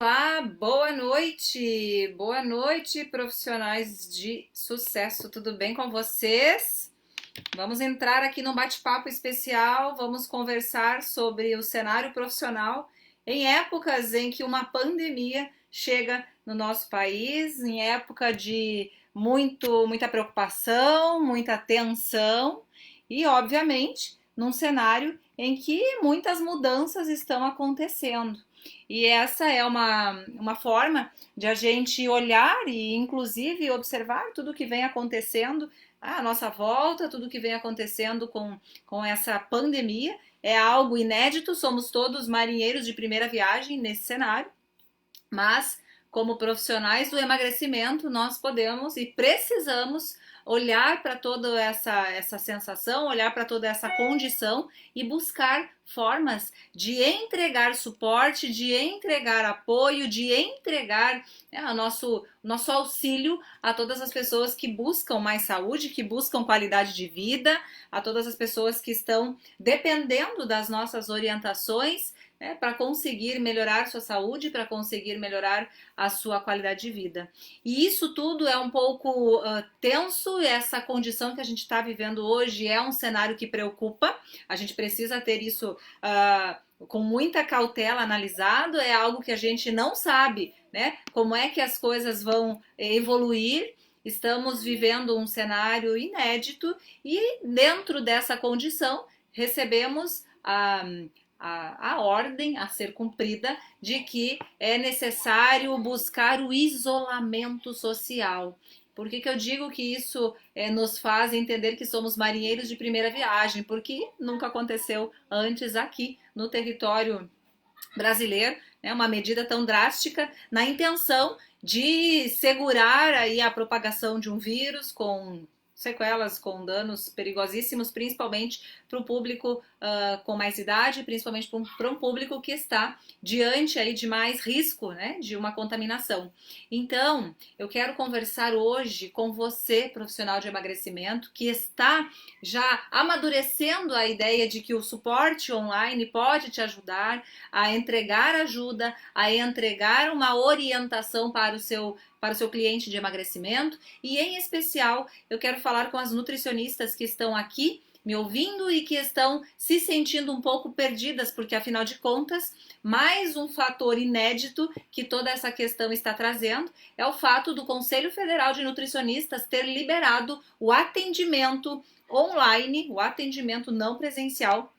Olá, boa noite, profissionais de sucesso, tudo bem com vocês? Vamos entrar aqui num bate-papo especial, vamos conversar sobre o cenário profissional em épocas em que uma pandemia chega no nosso país, em época de muita preocupação, muita tensão e, obviamente, num cenário em que muitas mudanças estão acontecendo. E essa é uma forma de a gente olhar e, inclusive, observar tudo o que vem acontecendo à nossa volta, tudo o que vem acontecendo com essa pandemia. É algo inédito, somos todos marinheiros de primeira viagem nesse cenário, mas como profissionais do emagrecimento, nós podemos e precisamos olhar para toda essa sensação, olhar para toda essa condição e buscar formas de entregar suporte, de entregar apoio, de entregar nosso auxílio a todas as pessoas que buscam mais saúde, que buscam qualidade de vida, a todas as pessoas que estão dependendo das nossas orientações, para conseguir melhorar sua saúde, para conseguir melhorar a sua qualidade de vida. E isso tudo é um pouco tenso, essa condição que a gente está vivendo hoje é um cenário que preocupa, a gente precisa ter isso com muita cautela analisado, é algo que a gente não sabe, né? Como é que as coisas vão evoluir. Estamos vivendo um cenário inédito e dentro dessa condição recebemos a ordem a ser cumprida de que é necessário buscar o isolamento social. Por que eu digo que isso nos faz entender que somos marinheiros de primeira viagem? Porque nunca aconteceu antes aqui no território brasileiro, uma medida tão drástica na intenção de segurar aí a propagação de um vírus com sequelas, com danos perigosíssimos, principalmente para o público com mais idade, principalmente para um público que está diante aí de mais risco, né, de uma contaminação. Então, eu quero conversar hoje com você, profissional de emagrecimento, que está já amadurecendo a ideia de que o suporte online pode te ajudar a entregar ajuda, a entregar uma orientação para o seu cliente de emagrecimento e, em especial, eu quero falar com as nutricionistas que estão aqui me ouvindo e que estão se sentindo um pouco perdidas, porque, afinal de contas, mais um fator inédito que toda essa questão está trazendo é o fato do Conselho Federal de Nutricionistas ter liberado o atendimento online, o atendimento não presencial,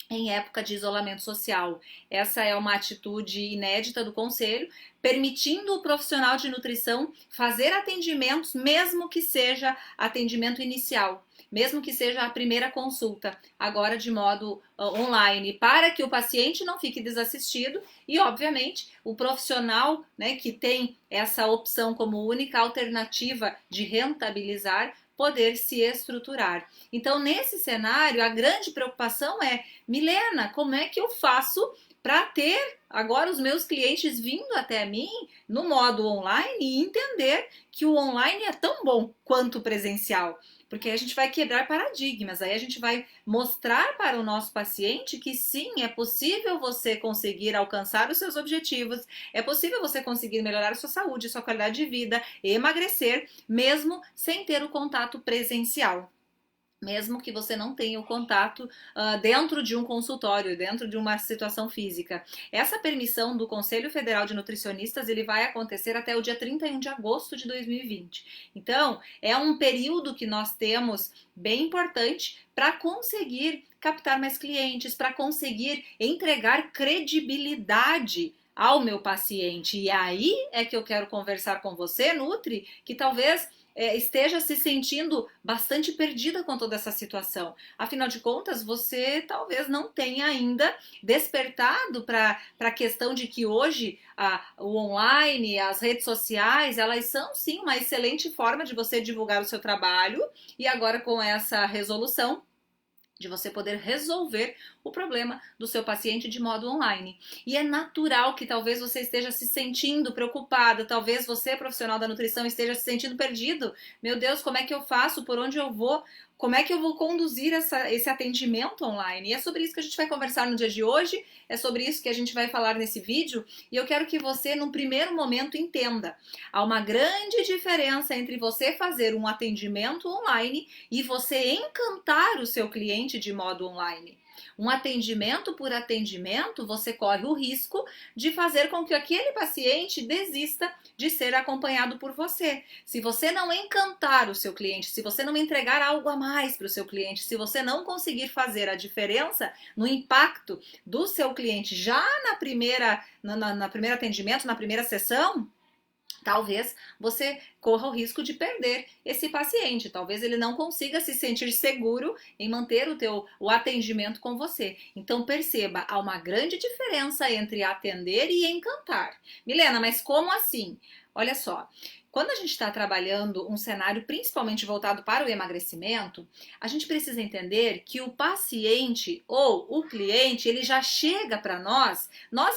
em época de isolamento social. Essa é uma atitude inédita do Conselho, permitindo o profissional de nutrição fazer atendimentos, mesmo que seja atendimento inicial, mesmo que seja a primeira consulta, agora de modo online, para que o paciente não fique desassistido e, obviamente, o profissional, né, que tem essa opção como única alternativa de rentabilizar, poder se estruturar. Então, nesse cenário, a grande preocupação é: Milena, como é que eu faço para ter agora os meus clientes vindo até mim no modo online e entender que o online é tão bom quanto o presencial? Porque aí a gente vai quebrar paradigmas, aí a gente vai mostrar para o nosso paciente que sim, é possível você conseguir alcançar os seus objetivos, é possível você conseguir melhorar a sua saúde, sua qualidade de vida, emagrecer, mesmo sem ter o contato presencial. Mesmo que você não tenha o contato dentro de um consultório, dentro de uma situação física. Essa permissão do Conselho Federal de Nutricionistas, ele vai acontecer até o dia 31 de agosto de 2020. Então, é um período que nós temos bem importante para conseguir captar mais clientes, para conseguir entregar credibilidade ao meu paciente. E aí é que eu quero conversar com você, Nutri, que talvez esteja se sentindo bastante perdida com toda essa situação. Afinal de contas, você talvez não tenha ainda despertado para a questão de que hoje o online, as redes sociais, elas são sim uma excelente forma de você divulgar o seu trabalho, e agora com essa resolução de você poder resolver o problema do seu paciente de modo online. E é natural que talvez você esteja se sentindo preocupada, talvez você, profissional da nutrição, esteja se sentindo perdido. Meu Deus, como é que eu faço? Por onde eu vou? como é que eu vou conduzir esse atendimento online? E é sobre isso que a gente vai conversar no dia de hoje, é sobre isso que a gente vai falar nesse vídeo, e eu quero que você, num primeiro momento, entenda. Há uma grande diferença entre você fazer um atendimento online e você encantar o seu cliente de modo online. Um atendimento por atendimento, você corre o risco de fazer com que aquele paciente desista de ser acompanhado por você. Se você não encantar o seu cliente, se você não entregar algo a mais para o seu cliente, se você não conseguir fazer a diferença no impacto do seu cliente já na primeira atendimento, na primeira sessão, talvez você corra o risco de perder esse paciente. Talvez ele não consiga se sentir seguro em manter o atendimento com você. Então perceba, há uma grande diferença entre atender e encantar. Milena, mas como assim? Olha só, quando a gente está trabalhando um cenário principalmente voltado para o emagrecimento, a gente precisa entender que o paciente ou o cliente, ele já chega para nós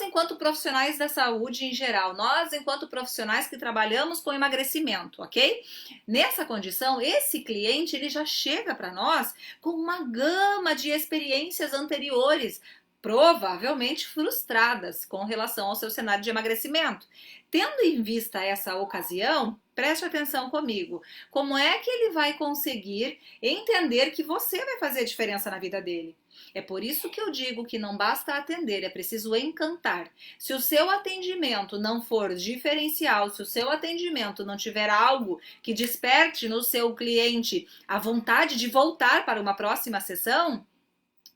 enquanto profissionais da saúde em geral, nós enquanto profissionais que trabalhamos com emagrecimento, ok? Nessa condição, esse cliente, ele já chega para nós com uma gama de experiências anteriores, provavelmente frustradas com relação ao seu cenário de emagrecimento. Tendo em vista essa ocasião, preste atenção comigo. Como é que ele vai conseguir entender que você vai fazer diferença na vida dele? É por isso que eu digo que não basta atender, é preciso encantar. Se o seu atendimento não for diferencial, se o seu atendimento não tiver algo que desperte no seu cliente a vontade de voltar para uma próxima sessão,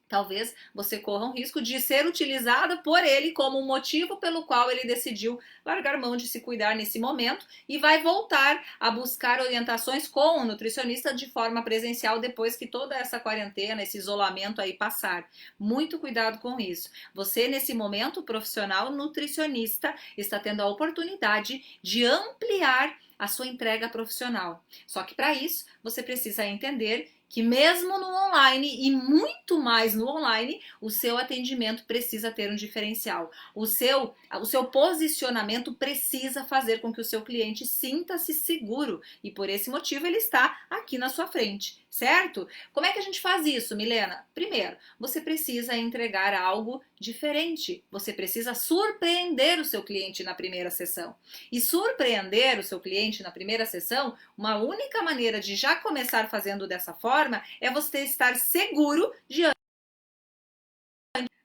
talvez você corra um risco de ser utilizada por ele como um motivo pelo qual ele decidiu largar mão de se cuidar nesse momento e vai voltar a buscar orientações com o nutricionista de forma presencial depois que toda essa quarentena, esse isolamento aí passar. Muito cuidado com isso. Você, nesse momento, o profissional nutricionista, está tendo a oportunidade de ampliar a sua entrega profissional. Só que para isso, você precisa entender que mesmo no online e muito mais no online, o seu atendimento precisa ter um diferencial. O seu posicionamento precisa fazer com que o seu cliente sinta-se seguro e por esse motivo ele está aqui na sua frente, certo? Como é que a gente faz isso, Milena? Primeiro, você precisa entregar algo diferente. Você precisa surpreender o seu cliente na primeira sessão. E surpreender o seu cliente na primeira sessão, uma única maneira de já começar fazendo dessa forma é você estar seguro diante.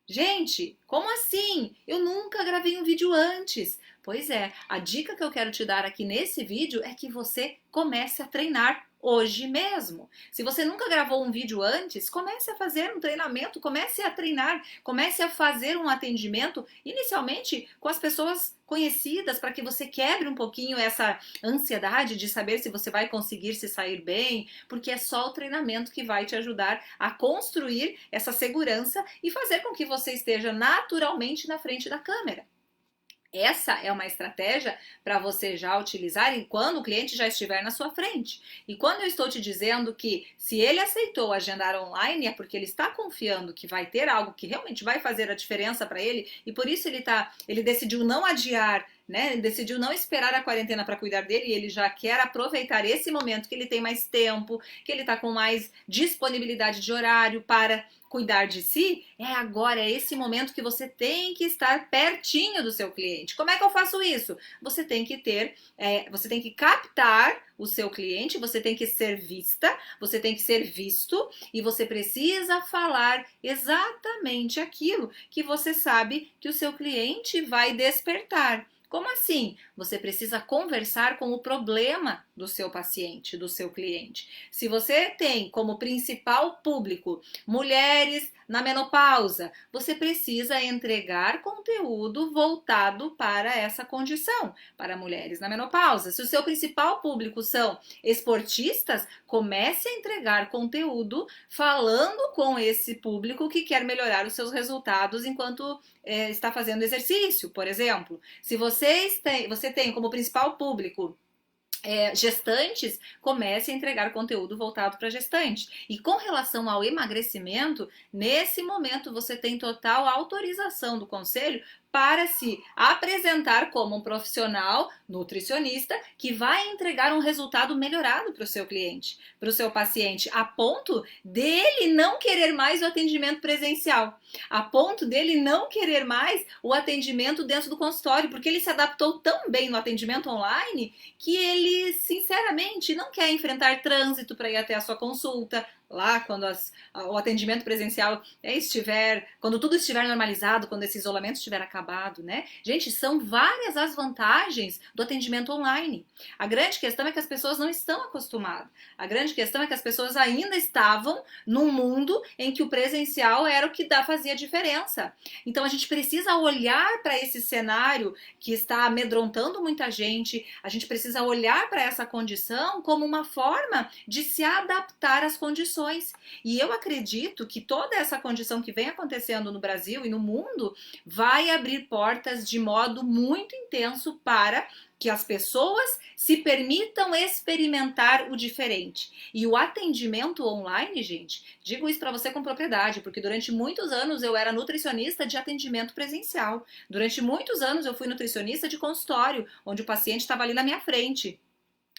Gente, como assim? Eu nunca gravei um vídeo antes. Pois é, a dica que eu quero te dar aqui nesse vídeo é que você comece a treinar hoje mesmo. Se você nunca gravou um vídeo antes, comece a fazer um treinamento, comece a treinar, comece a fazer um atendimento, inicialmente com as pessoas conhecidas, para que você quebre um pouquinho essa ansiedade de saber se você vai conseguir se sair bem, porque é só o treinamento que vai te ajudar a construir essa segurança e fazer com que você esteja naturalmente na frente da câmera. Essa é uma estratégia para você já utilizar quando o cliente já estiver na sua frente. E quando eu estou te dizendo que se ele aceitou agendar online é porque ele está confiando que vai ter algo que realmente vai fazer a diferença para ele e por isso ele decidiu não adiar, né? Ele decidiu não esperar a quarentena para cuidar dele e ele já quer aproveitar esse momento que ele tem mais tempo, que ele está com mais disponibilidade de horário para cuidar de si, agora, é esse momento que você tem que estar pertinho do seu cliente. Como é que eu faço isso? Você tem que você tem que captar o seu cliente, você tem que ser vista, você tem que ser visto e você precisa falar exatamente aquilo que você sabe que o seu cliente vai despertar. Como assim? Você precisa conversar com o problema do seu paciente, do seu cliente. Se você tem como principal público mulheres na menopausa, você precisa entregar conteúdo voltado para essa condição, para mulheres na menopausa. Se o seu principal público são esportistas, comece a entregar conteúdo falando com esse público que quer melhorar os seus resultados enquanto está fazendo exercício, por exemplo. Se você tem como principal público gestantes, comece a entregar conteúdo voltado para gestante. E com relação ao emagrecimento, nesse momento você tem total autorização do conselho para se apresentar como um profissional nutricionista que vai entregar um resultado melhorado para o seu cliente, para o seu paciente, a ponto dele não querer mais o atendimento presencial, a ponto dele não querer mais o atendimento dentro do consultório, porque ele se adaptou tão bem no atendimento online que ele, sinceramente, não quer enfrentar trânsito para ir até a sua consulta, lá quando o atendimento presencial quando tudo estiver normalizado, quando esse isolamento estiver acabado, né? Gente, são várias as vantagens do atendimento online. A grande questão é que as pessoas não estão acostumadas. A grande questão é que as pessoas ainda estavam num mundo em que o presencial era o que fazia diferença. Então a gente precisa olhar para esse cenário que está amedrontando muita gente, a gente precisa olhar para essa condição como uma forma de se adaptar às condições. E eu acredito que toda essa condição que vem acontecendo no Brasil e no mundo vai abrir portas de modo muito intenso para que as pessoas se permitam experimentar o diferente. E o atendimento online, gente, digo isso para você com propriedade, porque durante muitos anos eu era nutricionista de atendimento presencial. Durante muitos anos eu fui nutricionista de consultório, onde o paciente estava ali na minha frente.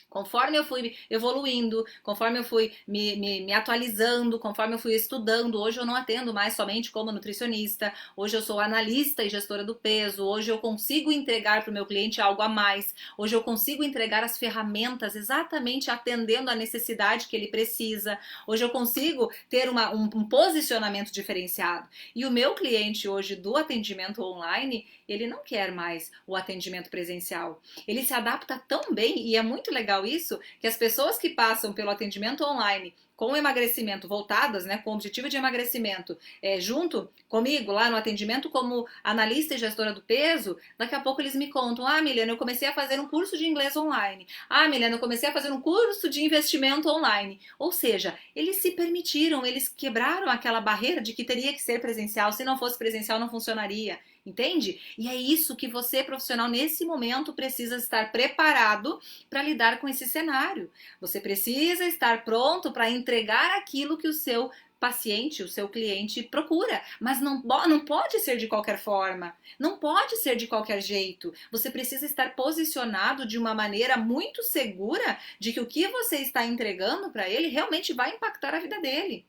Conforme eu fui evoluindo, conforme eu fui me atualizando, conforme eu fui estudando, hoje eu não atendo mais somente como nutricionista, hoje eu sou analista e gestora do peso, hoje eu consigo entregar para o meu cliente algo a mais, hoje eu consigo entregar as ferramentas exatamente atendendo a necessidade que ele precisa, hoje eu consigo ter um posicionamento diferenciado. E o meu cliente hoje do atendimento online, ele não quer mais o atendimento presencial. Ele se adapta tão bem, e é muito legal isso, que as pessoas que passam pelo atendimento online com emagrecimento voltadas, né, com o objetivo de emagrecimento, junto comigo lá no atendimento como analista e gestora do peso, daqui a pouco eles me contam: ah, Milena, eu comecei a fazer um curso de inglês online. Ah, Milena, eu comecei a fazer um curso de investimento online. Ou seja, eles se permitiram, eles quebraram aquela barreira de que teria que ser presencial, se não fosse presencial não funcionaria. Entende? E é isso que você, profissional, nesse momento precisa estar preparado para lidar com esse cenário. Você precisa estar pronto para entregar aquilo que o seu paciente, o seu cliente procura, mas não pode ser de qualquer forma, não pode ser de qualquer jeito. Você precisa estar posicionado de uma maneira muito segura de que o que você está entregando para ele realmente vai impactar a vida dele.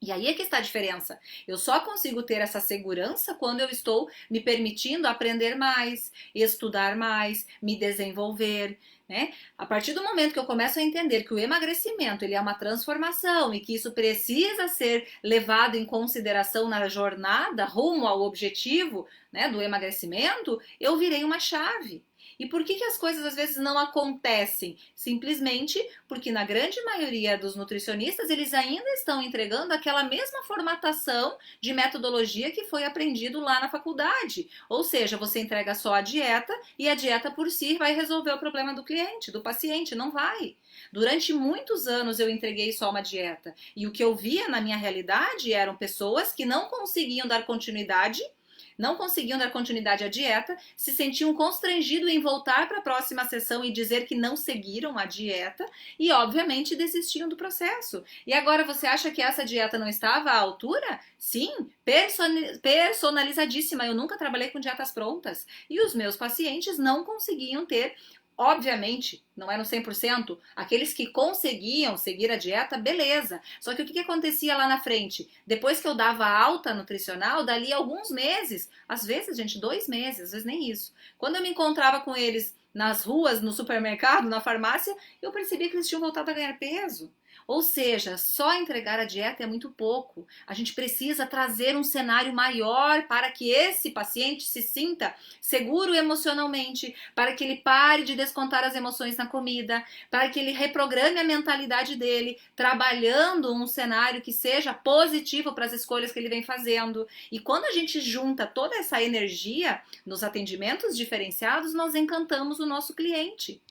E aí é que está a diferença. Eu só consigo ter essa segurança quando eu estou me permitindo aprender mais, estudar mais, me desenvolver, né? A partir do momento que eu começo a entender que o emagrecimento ele é uma transformação e que isso precisa ser levado em consideração na jornada rumo ao objetivo, né, do emagrecimento, eu virei uma chave. E por que as coisas às vezes não acontecem? Simplesmente porque na grande maioria dos nutricionistas eles ainda estão entregando aquela mesma formatação de metodologia que foi aprendido lá na faculdade. Ou seja, você entrega só a dieta e a dieta por si vai resolver o problema do cliente, do paciente, não vai. Durante muitos anos eu entreguei só uma dieta e o que eu via na minha realidade eram pessoas que não conseguiam dar continuidade à dieta, se sentiam constrangidos em voltar para a próxima sessão e dizer que não seguiram a dieta e, obviamente, desistiam do processo. E agora você acha que essa dieta não estava à altura? Sim, personalizadíssima. Eu nunca trabalhei com dietas prontas e os meus pacientes não conseguiam ter. Obviamente, não eram 100%, aqueles que conseguiam seguir a dieta, beleza. Só que o que acontecia lá na frente? Depois que eu dava alta nutricional, dali a alguns meses, às vezes, gente, 2 meses, às vezes nem isso. Quando eu me encontrava com eles nas ruas, no supermercado, na farmácia, eu percebia que eles tinham voltado a ganhar peso. Ou seja, só entregar a dieta é muito pouco. A gente precisa trazer um cenário maior para que esse paciente se sinta seguro emocionalmente, para que ele pare de descontar as emoções na comida, para que ele reprograme a mentalidade dele, trabalhando um cenário que seja positivo para as escolhas que ele vem fazendo. E quando a gente junta toda essa energia nos atendimentos diferenciados, nós encantamos o nosso cliente.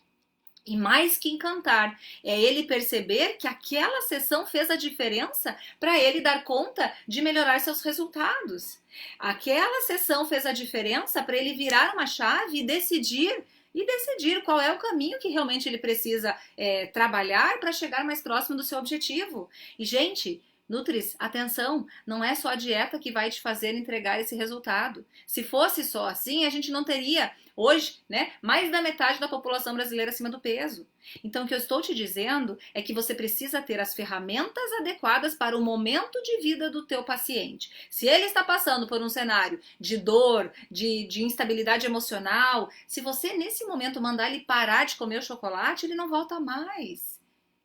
E mais que encantar, é ele perceber que aquela sessão fez a diferença para ele dar conta de melhorar seus resultados. Aquela sessão fez a diferença para ele virar uma chave e decidir qual é o caminho que realmente ele precisa trabalhar para chegar mais próximo do seu objetivo. E, gente, Nutris, atenção, não é só a dieta que vai te fazer entregar esse resultado. Se fosse só assim, a gente não teria hoje, né, mais da metade da população brasileira acima do peso. Então, o que eu estou te dizendo é que você precisa ter as ferramentas adequadas para o momento de vida do teu paciente. Se ele está passando por um cenário de dor, de instabilidade emocional, se você nesse momento mandar ele parar de comer o chocolate, ele não volta mais.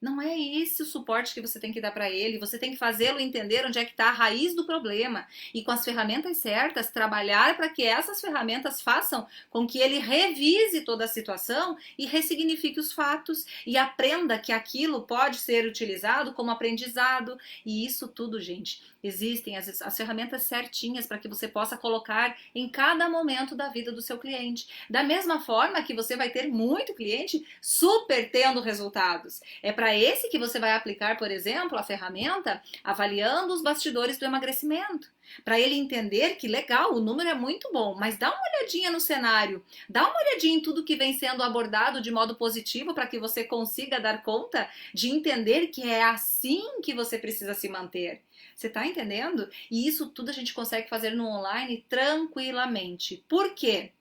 Não é esse o suporte que você tem que dar para ele, você tem que fazê-lo entender onde é que está a raiz do problema e com as ferramentas certas, trabalhar para que essas ferramentas façam com que ele revise toda a situação e ressignifique os fatos e aprenda que aquilo pode ser utilizado como aprendizado. E isso tudo, gente, existem as ferramentas certinhas para que você possa colocar em cada momento da vida do seu cliente. Da mesma forma que você vai ter muito cliente super tendo resultados. É para esse que você vai aplicar, por exemplo, a ferramenta avaliando os bastidores do emagrecimento. Para ele entender que legal, o número é muito bom, mas dá uma olhadinha no cenário, dá uma olhadinha em tudo que vem sendo abordado de modo positivo para que você consiga dar conta de entender que é assim que você precisa se manter. Você está entendendo? E isso tudo a gente consegue fazer no online tranquilamente. Por quê?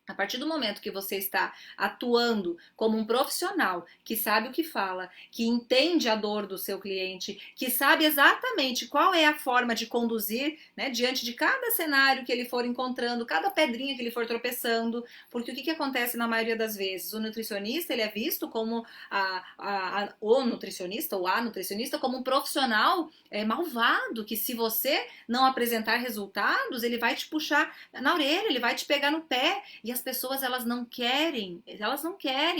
A partir do momento que você está atuando como um profissional que sabe o que fala, que entende a dor do seu cliente, que sabe exatamente qual é a forma de conduzir, né, diante de cada cenário que ele for encontrando, cada pedrinha que ele for tropeçando, porque o que acontece na maioria das vezes? O nutricionista ele é visto como o nutricionista ou a nutricionista como um profissional malvado, que se você não apresentar resultados, ele vai te puxar na orelha, ele vai te pegar no pé. E as pessoas elas não querem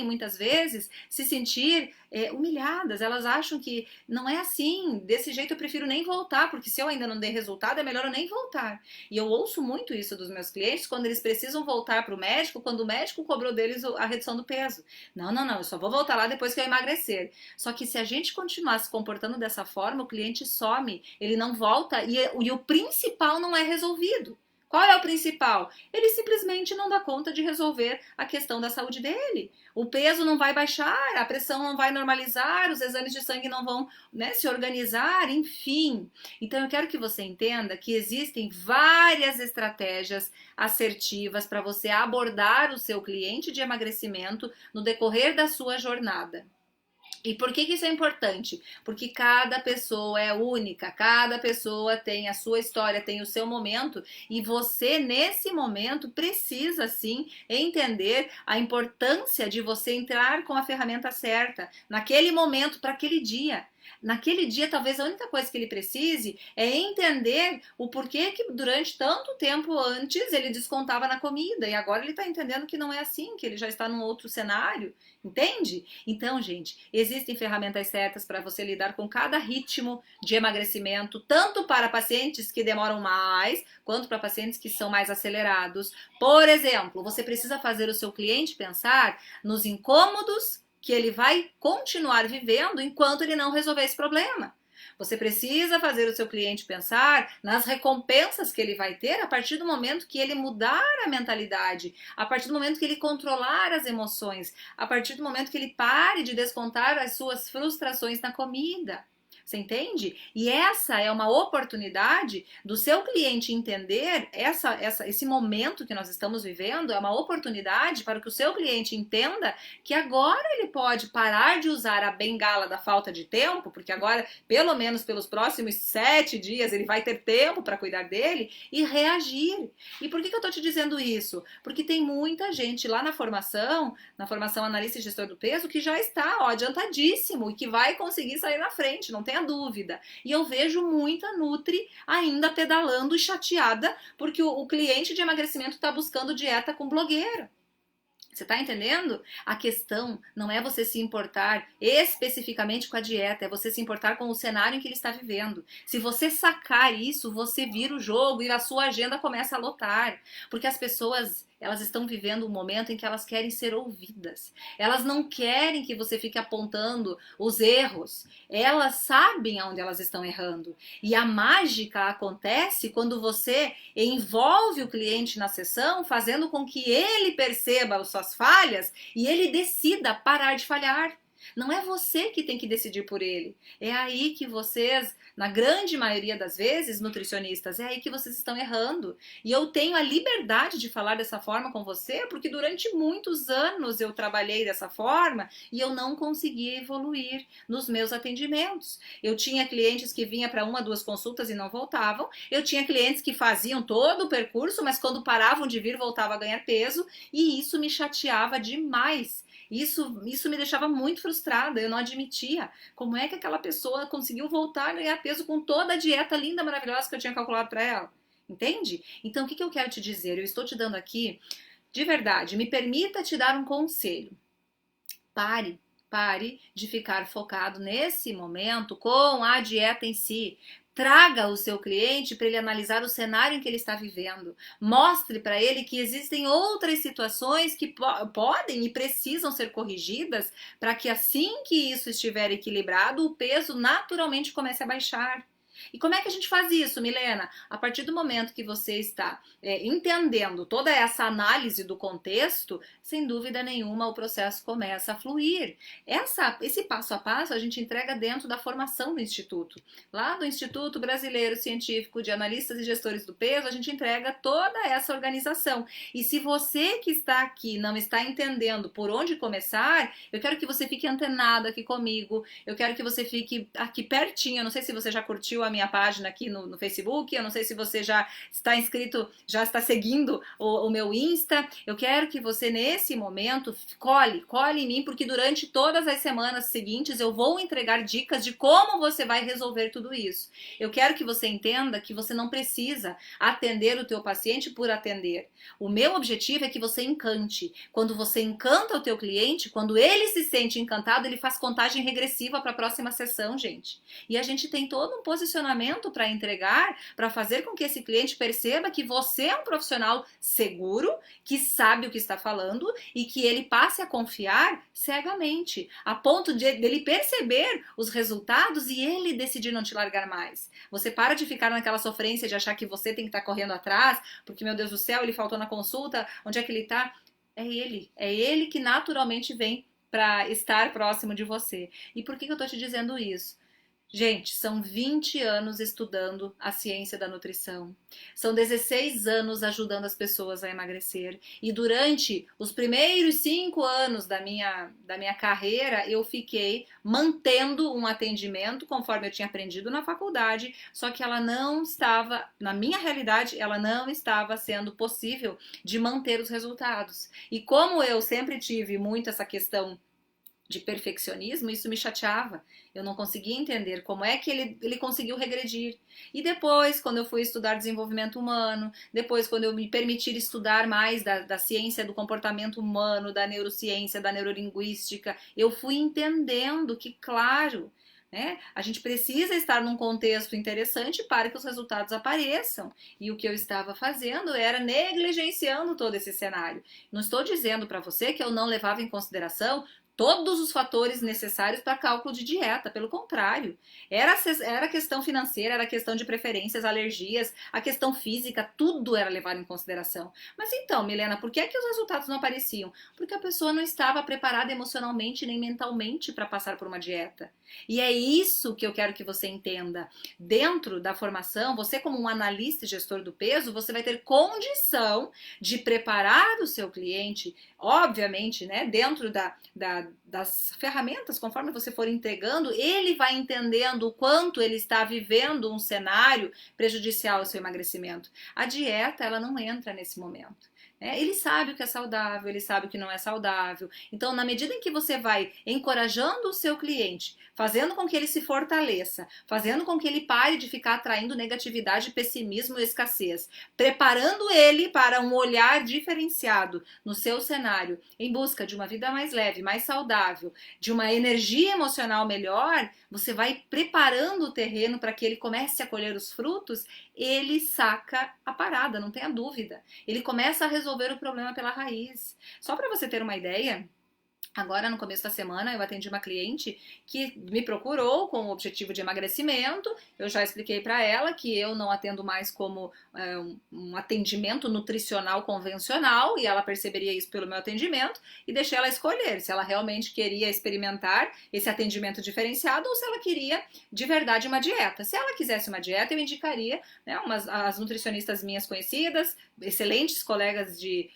muitas vezes se sentir humilhadas, elas acham que não é assim, desse jeito eu prefiro nem voltar, porque se eu ainda não dei resultado é melhor eu nem voltar. E eu ouço muito isso dos meus clientes quando eles precisam voltar para o médico, quando o médico cobrou deles a redução do peso. Não, eu só vou voltar lá depois que eu emagrecer. Só que se a gente continuar se comportando dessa forma, o cliente some, ele não volta e o principal não é resolvido. Qual é o principal? Ele simplesmente não dá conta de resolver a questão da saúde dele. O peso não vai baixar, a pressão não vai normalizar, os exames de sangue não vão, né, se organizar, enfim. Então eu quero que você entenda que existem várias estratégias assertivas para você abordar o seu cliente de emagrecimento no decorrer da sua jornada. E por que isso é importante? Porque cada pessoa é única, cada pessoa tem a sua história, tem o seu momento e você, nesse momento, precisa sim entender a importância de você entrar com a ferramenta certa, naquele momento, para aquele dia. Naquele dia, talvez a única coisa que ele precise é entender o porquê que durante tanto tempo antes ele descontava na comida e agora ele está entendendo que não é assim, que ele já está num outro cenário, entende? Então, gente, existem ferramentas certas para você lidar com cada ritmo de emagrecimento, tanto para pacientes que demoram mais, quanto para pacientes que são mais acelerados. Por exemplo, você precisa fazer o seu cliente pensar nos incômodos que ele vai continuar vivendo enquanto ele não resolver esse problema. Você precisa fazer o seu cliente pensar nas recompensas que ele vai ter a partir do momento que ele mudar a mentalidade, a partir do momento que ele controlar as emoções, a partir do momento que ele pare de descontar as suas frustrações na comida. Você entende? E essa é uma oportunidade do seu cliente entender esse momento que nós estamos vivendo, é uma oportunidade para que o seu cliente entenda que agora ele pode parar de usar a bengala da falta de tempo, porque agora, pelo menos pelos próximos 7 dias, ele vai ter tempo para cuidar dele e reagir. E por que eu estou te dizendo isso? Porque tem muita gente lá na formação analista e gestor do peso, que já está adiantadíssimo e que vai conseguir sair na frente, não tenha dúvida. E eu vejo muita Nutri ainda pedalando e chateada porque o cliente de emagrecimento está buscando dieta com blogueira. Você está entendendo? A questão não é você se importar especificamente com a dieta, é você se importar com o cenário em que ele está vivendo. Se você sacar isso, você vira o jogo e a sua agenda começa a lotar. Porque as pessoas, elas estão vivendo um momento em que elas querem ser ouvidas. Elas não querem que você fique apontando os erros. Elas sabem onde elas estão errando. E a mágica acontece quando você envolve o cliente na sessão, fazendo com que ele perceba as suas falhas e ele decida parar de falhar. Não é você que tem que decidir por ele. É aí que vocês, na grande maioria das vezes, nutricionistas, é aí que vocês estão errando. E eu tenho a liberdade de falar dessa forma com você, porque durante muitos anos eu trabalhei dessa forma e eu não conseguia evoluir nos meus atendimentos. Eu tinha clientes que vinham para uma, duas consultas e não voltavam. Eu tinha clientes que faziam todo o percurso, mas quando paravam de vir, voltavam a ganhar peso, e isso me chateava demais. Isso me deixava muito frustrada, eu não admitia. Como é que aquela pessoa conseguiu voltar a ganhar peso com toda a dieta linda, maravilhosa que eu tinha calculado para ela? Entende? Então, o que eu quero te dizer? Eu estou te dando aqui, de verdade, me permita te dar um conselho. Pare de ficar focado nesse momento com a dieta em si. Traga o seu cliente para ele analisar o cenário em que ele está vivendo. Mostre para ele que existem outras situações que podem e precisam ser corrigidas para que assim que isso estiver equilibrado, o peso naturalmente comece a baixar. E como é que a gente faz isso, Milena? A partir do momento que você está entendendo toda essa análise do contexto, sem dúvida nenhuma o processo começa a fluir. Esse passo a passo a gente entrega dentro da formação do Instituto. Lá do Instituto Brasileiro Científico de Analistas e Gestores do Peso, a gente entrega toda essa organização. E se você que está aqui não está entendendo por onde começar, eu quero que você fique antenado aqui comigo, eu quero que você fique aqui pertinho. Eu não sei se você já curtiu a minha página aqui no Facebook, eu não sei se você já está inscrito, já está seguindo o meu Insta. Eu quero que você nesse momento colhe em mim, porque durante todas as semanas seguintes eu vou entregar dicas de como você vai resolver tudo isso. Eu quero que você entenda que você não precisa atender o teu paciente por atender. O meu objetivo é que você encante. Quando você encanta o teu cliente, quando ele se sente encantado, ele faz contagem regressiva para a próxima sessão, gente. E a gente tem todo um posicionamento para entregar, para fazer com que esse cliente perceba que você é um profissional seguro, que sabe o que está falando e que ele passe a confiar cegamente, a ponto de ele perceber os resultados e ele decidir não te largar mais. Você para de ficar naquela sofrência de achar que você tem que estar correndo atrás, porque, meu Deus do céu, ele faltou na consulta, onde é que ele está? É ele que naturalmente vem para estar próximo de você. E por que eu estou te dizendo isso? Gente, são 20 anos estudando a ciência da nutrição. São 16 anos ajudando as pessoas a emagrecer. E durante os primeiros 5 anos da minha carreira, eu fiquei mantendo um atendimento conforme eu tinha aprendido na faculdade, só que ela não estava, na minha realidade, ela não estava sendo possível de manter os resultados. E como eu sempre tive muito essa questão de perfeccionismo, isso me chateava. Eu não conseguia entender como é que ele conseguiu regredir. E depois, quando eu fui estudar desenvolvimento humano, depois quando eu me permitir estudar mais da ciência do comportamento humano, da neurociência, da neurolinguística, eu fui entendendo que, claro, né, a gente precisa estar num contexto interessante para que os resultados apareçam. E o que eu estava fazendo era negligenciando todo esse cenário. Não estou dizendo para você que eu não levava em consideração todos os fatores necessários para cálculo de dieta, pelo contrário. Era questão financeira, era questão de preferências, alergias, a questão física, tudo era levado em consideração. Mas então, Milena, por que é que os resultados não apareciam? Porque a pessoa não estava preparada emocionalmente nem mentalmente para passar por uma dieta. E é isso que eu quero que você entenda. Dentro da formação, você como um analista e gestor do peso, você vai ter condição de preparar o seu cliente, obviamente, né, dentro das ferramentas, conforme você for entregando, ele vai entendendo o quanto ele está vivendo um cenário prejudicial ao seu emagrecimento. A dieta, ela não entra nesse momento. Ele sabe o que é saudável, ele sabe o que não é saudável. Então, na medida em que você vai encorajando o seu cliente, fazendo com que ele se fortaleça, fazendo com que ele pare de ficar atraindo negatividade, pessimismo e escassez, preparando ele para um olhar diferenciado no seu cenário, em busca de uma vida mais leve, mais saudável, de uma energia emocional melhor, você vai preparando o terreno para que ele comece a colher os frutos, ele saca a parada, não tenha dúvida. Ele começa a resolver o problema pela raiz. Só para você ter uma ideia, Agora, no começo da semana, eu atendi uma cliente que me procurou com o objetivo de emagrecimento. Eu já expliquei para ela que eu não atendo mais como um atendimento nutricional convencional, e ela perceberia isso pelo meu atendimento, e deixei ela escolher se ela realmente queria experimentar esse atendimento diferenciado ou se ela queria de verdade uma dieta. Se ela quisesse uma dieta, eu indicaria, né, as nutricionistas minhas conhecidas, excelentes colegas de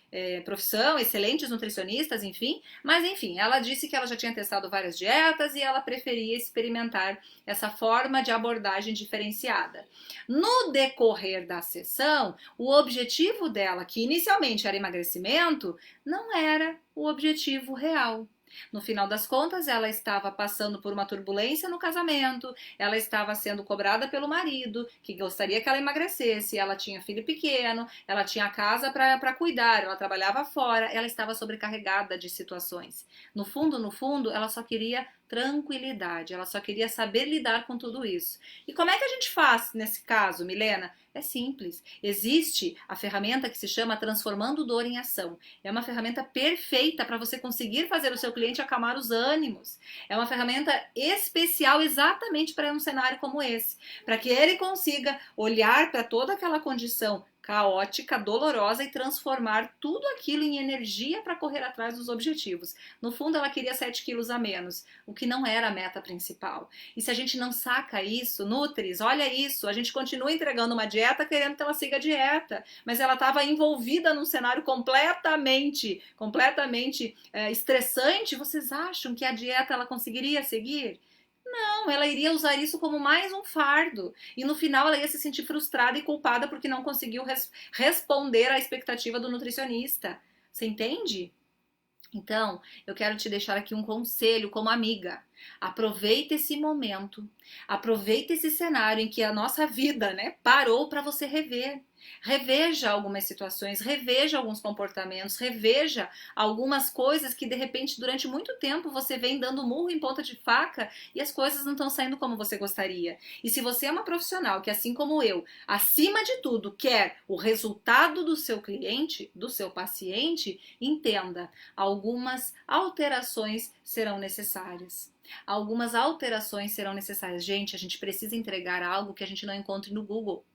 profissão, excelentes nutricionistas, enfim. Mas enfim, ela disse que ela já tinha testado várias dietas e ela preferia experimentar essa forma de abordagem diferenciada. No decorrer da sessão, o objetivo dela, que inicialmente era emagrecimento, não era o objetivo real. No final das contas, ela estava passando por uma turbulência no casamento, ela estava sendo cobrada pelo marido, que gostaria que ela emagrecesse, ela tinha filho pequeno, ela tinha a casa para cuidar, ela trabalhava fora, ela estava sobrecarregada de situações. No fundo, ela só queria tranquilidade, ela só queria saber lidar com tudo isso. E como é que a gente faz nesse caso, Milena? É simples. Existe a ferramenta que se chama Transformando Dor em Ação. É uma ferramenta perfeita para você conseguir fazer o seu cliente acalmar os ânimos. É uma ferramenta especial exatamente para um cenário como esse, para que ele consiga olhar para toda aquela condição caótica, dolorosa e transformar tudo aquilo em energia para correr atrás dos objetivos. No fundo, ela queria 7 quilos a menos, o que não era a meta principal. E se a gente não saca isso, Nutris, olha isso, a gente continua entregando uma dieta querendo que ela siga a dieta, mas ela estava envolvida num cenário completamente estressante. Vocês acham que a dieta ela conseguiria seguir? Não, ela iria usar isso como mais um fardo. E no final ela ia se sentir frustrada e culpada porque não conseguiu responder à expectativa do nutricionista. Você entende? Então, eu quero te deixar aqui um conselho como amiga. Aproveita esse momento, aproveita esse cenário em que a nossa vida, né, parou para você rever. Reveja algumas situações, reveja alguns comportamentos, reveja algumas coisas que de repente durante muito tempo você vem dando murro em ponta de faca e as coisas não estão saindo como você gostaria. E se você é uma profissional que, assim como eu, acima de tudo quer o resultado do seu cliente, do seu paciente, entenda, algumas alterações serão necessárias. Algumas alterações serão necessárias. Gente, a gente precisa entregar algo que a gente não encontre no Google.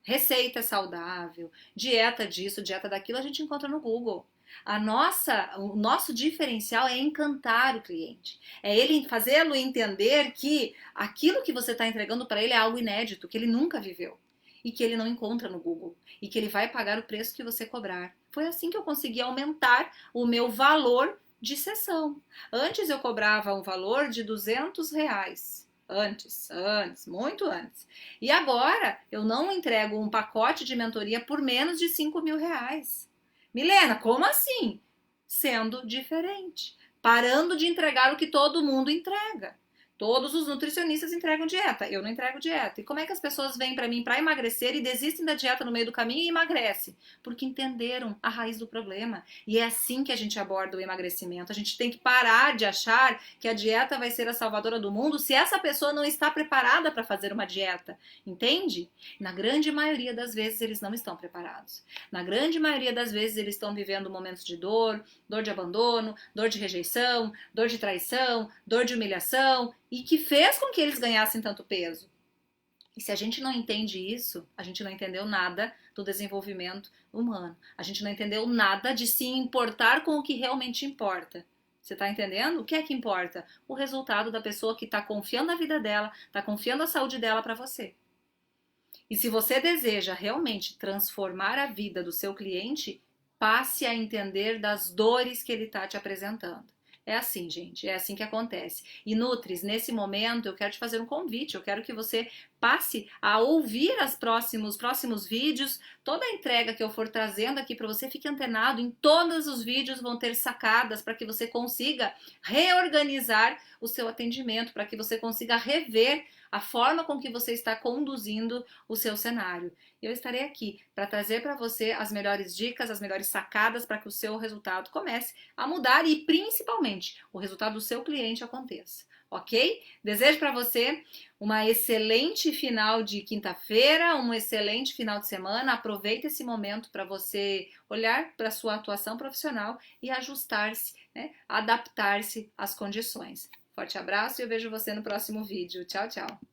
Receita saudável, dieta disso, dieta daquilo, a gente encontra no Google. O nosso diferencial é encantar o cliente. É ele fazê-lo entender que aquilo que você está entregando para ele é algo inédito, que ele nunca viveu e que ele não encontra no Google e que ele vai pagar o preço que você cobrar. Foi assim que eu consegui aumentar o meu valor de sessão. Antes eu cobrava um valor de R$ 200. Antes, muito antes. E agora eu não entrego um pacote de mentoria por menos de R$ 5.000. Milena, como assim? Sendo diferente. Parando de entregar o que todo mundo entrega. Todos os nutricionistas entregam dieta, eu não entrego dieta. E como é que as pessoas vêm para mim para emagrecer e desistem da dieta no meio do caminho e emagrecem? Porque entenderam a raiz do problema. E é assim que a gente aborda o emagrecimento. A gente tem que parar de achar que a dieta vai ser a salvadora do mundo se essa pessoa não está preparada para fazer uma dieta. Entende? Na grande maioria das vezes eles não estão preparados. Na grande maioria das vezes eles estão vivendo momentos de dor, dor de abandono, dor de rejeição, dor de traição, dor de humilhação, e que fez com que eles ganhassem tanto peso. E se a gente não entende isso, a gente não entendeu nada do desenvolvimento humano. A gente não entendeu nada de se importar com o que realmente importa. Você está entendendo? O que é que importa? O resultado da pessoa que está confiando na vida dela, está confiando na saúde dela para você. E se você deseja realmente transformar a vida do seu cliente, passe a entender das dores que ele está te apresentando. É assim, gente, é assim que acontece. E Nutris, nesse momento eu quero te fazer um convite, eu quero que você passe a ouvir os próximos vídeos, toda a entrega que eu for trazendo aqui para você, fique antenado, em todos os vídeos vão ter sacadas para que você consiga reorganizar o seu atendimento, para que você consiga rever a forma com que você está conduzindo o seu cenário. Eu estarei aqui para trazer para você as melhores dicas, as melhores sacadas para que o seu resultado comece a mudar e principalmente o resultado do seu cliente aconteça. ok? Desejo para você uma excelente final de quinta-feira, um excelente final de semana. Aproveita esse momento para você olhar para a sua atuação profissional e ajustar-se, né? Adaptar-se às condições. Forte abraço e eu vejo você no próximo vídeo. Tchau, tchau!